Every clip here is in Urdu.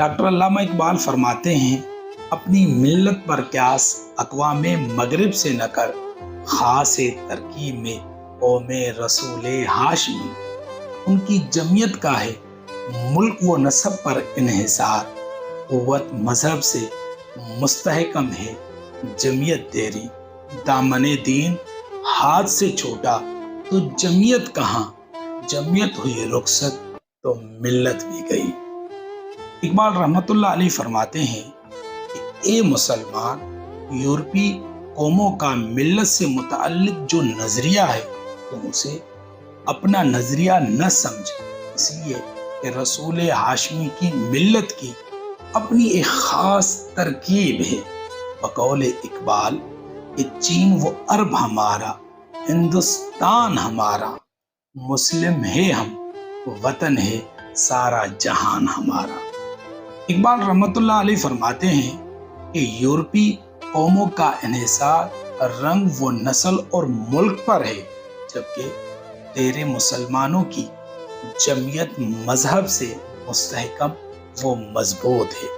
ڈاکٹر علامہ اقبال فرماتے ہیں، اپنی ملت پر قیاس اقوام مغرب سے نہ کر، خاص ترکیب میں قوم رسول ہاشمی۔ ان کی جمعیت کا ہے ملک و نسب پر انحصار، قوت مذہب سے مستحکم ہے جمعیت تیری۔ دامن دین ہاتھ سے چھوٹا تو جمعیت کہاں، جمعیت ہوئی رخصت تو ملت بھی گئی۔ اقبال رحمت اللہ علیہ فرماتے ہیں کہ اے مسلمان، یورپی قوموں کا ملت سے متعلق جو نظریہ ہے تم اسے اپنا نظریہ نہ سمجھ، اس لیے کہ رسول ہاشمی کی ملت کی اپنی ایک خاص ترکیب ہے۔ بقول اقبال کہ چین و عرب ہمارا، ہندوستان ہمارا، مسلم ہے ہم، وطن ہے سارا جہان ہمارا۔ اقبال رحمت اللہ علیہ فرماتے ہیں کہ یورپی قوموں کا انحصار رنگ و نسل اور ملک پر ہے، جبکہ تیرے مسلمانوں کی جمعیت مذہب سے مستحکم و مضبوط ہے۔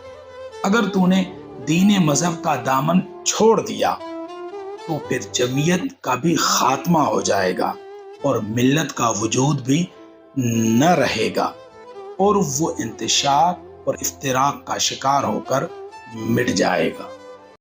اگر تو نے دین مذہب کا دامن چھوڑ دیا تو پھر جمعیت کا بھی خاتمہ ہو جائے گا اور ملت کا وجود بھی نہ رہے گا، اور وہ انتشار اور افتراق کا شکار ہو کر مٹ جائے گا۔